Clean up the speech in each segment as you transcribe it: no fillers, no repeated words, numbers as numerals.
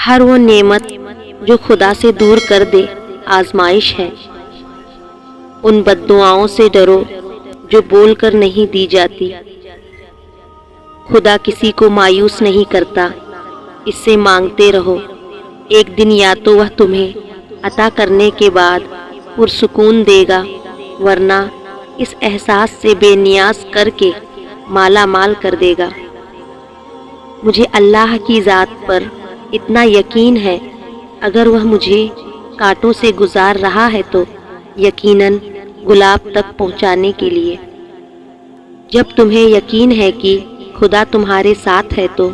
ہر وہ نعمت جو خدا سے دور کر دے آزمائش ہے۔ ان بد دعاؤں سے ڈرو جو بول کر نہیں دی جاتی۔ خدا کسی کو مایوس نہیں کرتا، اس سے مانگتے رہو، ایک دن یا تو وہ تمہیں عطا کرنے کے بعد پرسکون دے گا، ورنہ اس احساس سے بے نیاز کر کے مالا مال کر دے گا۔ مجھے اللہ کی ذات پر اتنا یقین ہے، اگر وہ مجھے کانٹوں سے گزار رہا ہے تو یقیناً گلاب تک پہنچانے کے لیے۔ جب تمہیں یقین ہے کہ خدا تمہارے ساتھ ہے تو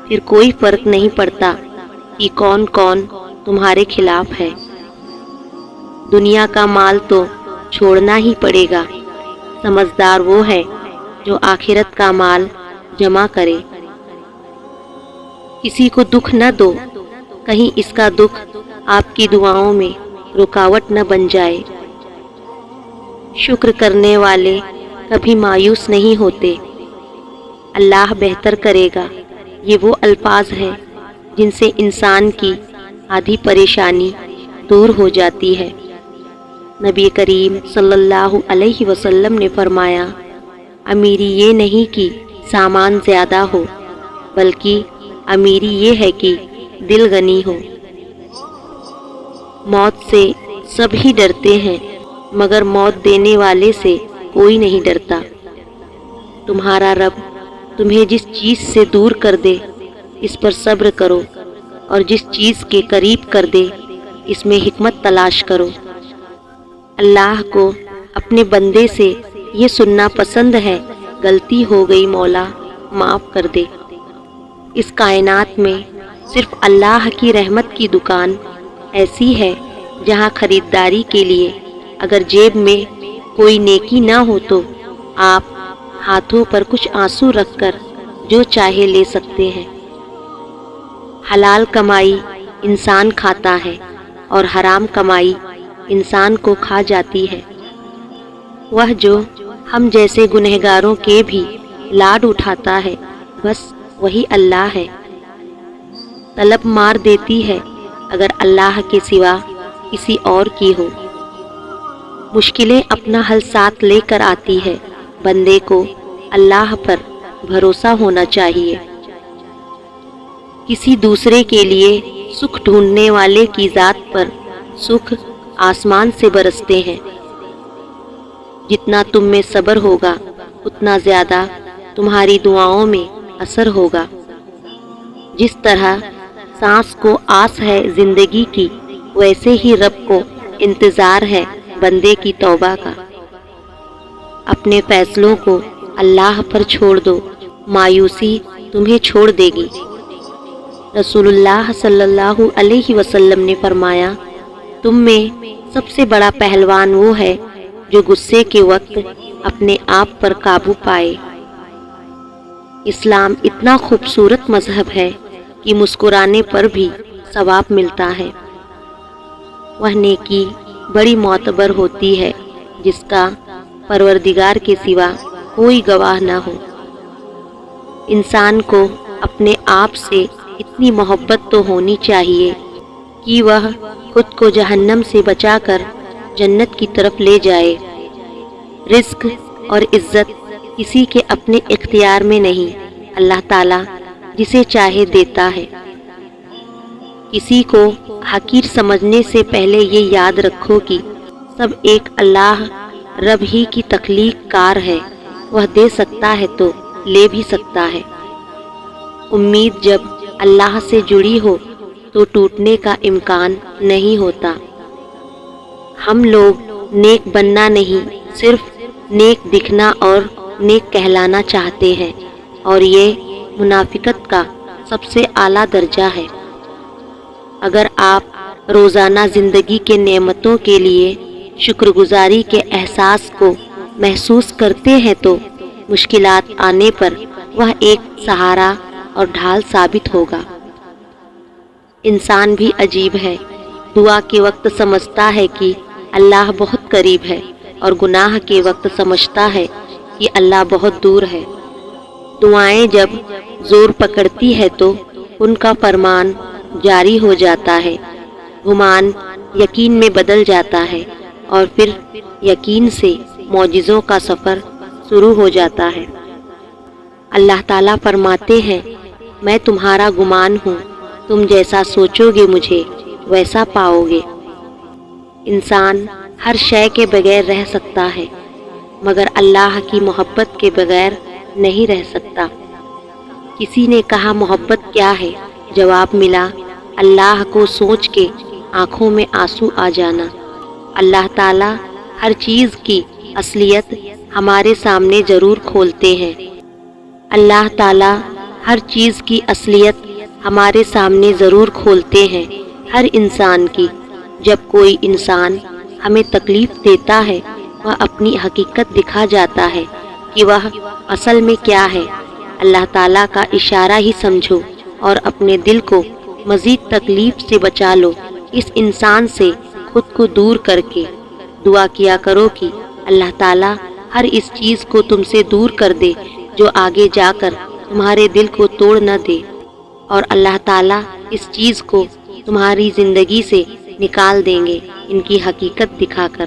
پھر کوئی فرق نہیں پڑتا کہ کون کون تمہارے خلاف ہے۔ دنیا کا مال تو چھوڑنا ہی پڑے گا، سمجھدار وہ ہے جو آخرت کا مال جمع کرے۔ کسی کو دکھ نہ دو، کہیں اس کا دکھ آپ کی دعاؤں میں رکاوٹ نہ بن جائے۔ شکر کرنے والے کبھی مایوس نہیں ہوتے۔ اللہ بہتر کرے گا، یہ وہ الفاظ ہیں جن سے انسان کی آدھی پریشانی دور ہو جاتی ہے۔ نبی کریم صلی اللہ علیہ وسلم نے فرمایا، امیری یہ نہیں کہ سامان زیادہ ہو، بلکہ امیری یہ ہے کہ دل غنی ہو۔ موت سے سب ہی ڈرتے ہیں، مگر موت دینے والے سے کوئی نہیں ڈرتا۔ تمہارا رب تمہیں جس چیز سے دور کر دے اس پر صبر کرو، اور جس چیز کے قریب کر دے اس میں حکمت تلاش کرو۔ اللہ کو اپنے بندے سے یہ سننا پسند ہے، غلطی ہو گئی مولا معاف کر دے۔ اس کائنات میں صرف اللہ کی رحمت کی دکان ایسی ہے جہاں خریداری کے لیے اگر جیب میں کوئی نیکی نہ ہو تو آپ ہاتھوں پر کچھ آنسو رکھ کر جو چاہے لے سکتے ہیں۔ حلال کمائی انسان کھاتا ہے اور حرام کمائی انسان کو کھا جاتی ہے۔ وہ جو ہم جیسے گنہگاروں کے بھی لاڈ اٹھاتا ہے بس وہی اللہ ہے۔ طلب مار دیتی ہے اگر اللہ کے سوا کسی اور کی ہو۔ مشکلیں اپنا حل ساتھ لے کر آتی ہے، بندے کو اللہ پر بھروسہ ہونا چاہیے۔ کسی دوسرے کے لیے سکھ ڈھونڈنے والے کی ذات پر سکھ آسمان سے برستے ہیں۔ جتنا تم میں صبر ہوگا اتنا زیادہ تمہاری دعاؤں میں اثر ہوگا۔ جس طرح سانس کو آس ہے زندگی کی، ویسے ہی رب کو انتظار ہے بندے کی توبہ کا۔ اپنے فیصلوں کو اللہ پر چھوڑ دو، مایوسی تمہیں چھوڑ دے گی۔ رسول اللہ صلی اللہ علیہ وسلم نے فرمایا، تم میں سب سے بڑا پہلوان وہ ہے جو غصے کے وقت اپنے آپ پر قابو پائے۔ اسلام اتنا خوبصورت مذہب ہے کہ مسکرانے پر بھی ثواب ملتا ہے۔ وہ نیکی بڑی معتبر ہوتی ہے جس کا پروردگار کے سوا کوئی گواہ نہ ہو۔ انسان کو اپنے آپ سے اتنی محبت تو ہونی چاہیے کہ وہ خود کو جہنم سے بچا کر جنت کی طرف لے جائے۔ رزق اور عزت کسی کے اپنے اختیار میں نہیں، اللہ تعالیٰ جسے چاہے دیتا ہے۔ کسی کو حقیر سمجھنے سے پہلے یہ یاد رکھو کہ سب ایک اللہ رب ہی کی تخلیق کار ہے، وہ دے سکتا ہے تو لے بھی سکتا ہے۔ امید جب اللہ سے جڑی ہو تو ٹوٹنے کا امکان نہیں ہوتا۔ ہم لوگ نیک بننا نہیں، صرف نیک دکھنا اور نیک کہلانا چاہتے ہیں، اور یہ منافقت کا سب سے اعلیٰ درجہ ہے۔ اگر آپ روزانہ زندگی کے نعمتوں کے لیے شکر گزاری کے احساس کو محسوس کرتے ہیں تو مشکلات آنے پر وہ ایک سہارا اور ڈھال ثابت ہوگا۔ انسان بھی عجیب ہے، دعا کے وقت سمجھتا ہے کہ اللہ بہت قریب ہے، اور گناہ کے وقت سمجھتا ہے کہ اللہ بہت دور ہے۔ دعائیں جب زور پکڑتی ہے تو ان کا فرمان جاری ہو جاتا ہے، گمان یقین میں بدل جاتا ہے اور پھر یقین سے معجزوں کا سفر شروع ہو جاتا ہے۔ اللہ تعالیٰ فرماتے ہیں، میں تمہارا گمان ہوں، تم جیسا سوچو گے مجھے ویسا پاؤ گے۔ انسان ہر شے کے بغیر رہ سکتا ہے مگر اللہ کی محبت کے بغیر نہیں رہ سکتا۔ کسی نے کہا محبت کیا ہے؟ جواب ملا، اللہ کو سوچ کے آنکھوں میں آنسو آ جانا۔ اللہ تعالیٰ ہر چیز کی اصلیت ہمارے سامنے ضرور کھولتے ہیں۔ اللہ تعالیٰ ہر چیز کی اصلیت ہمارے سامنے ضرور کھولتے ہیں، ہر انسان کی۔ جب کوئی انسان ہمیں تکلیف دیتا ہے وہ اپنی حقیقت دکھا جاتا ہے کہ وہ اصل میں کیا ہے۔ اللہ تعالیٰ کا اشارہ ہی سمجھو اور اپنے دل کو مزید تکلیف سے بچا لو۔ اس انسان سے خود کو دور کر کے دعا کیا کرو کہ اللہ تعالیٰ ہر اس چیز کو تم سے دور کر دے جو آگے جا کر تمہارے دل کو توڑ نہ دے، اور اللہ تعالیٰ اس چیز کو تمہاری زندگی سے نکال دیں گے ان کی حقیقت دکھا کر۔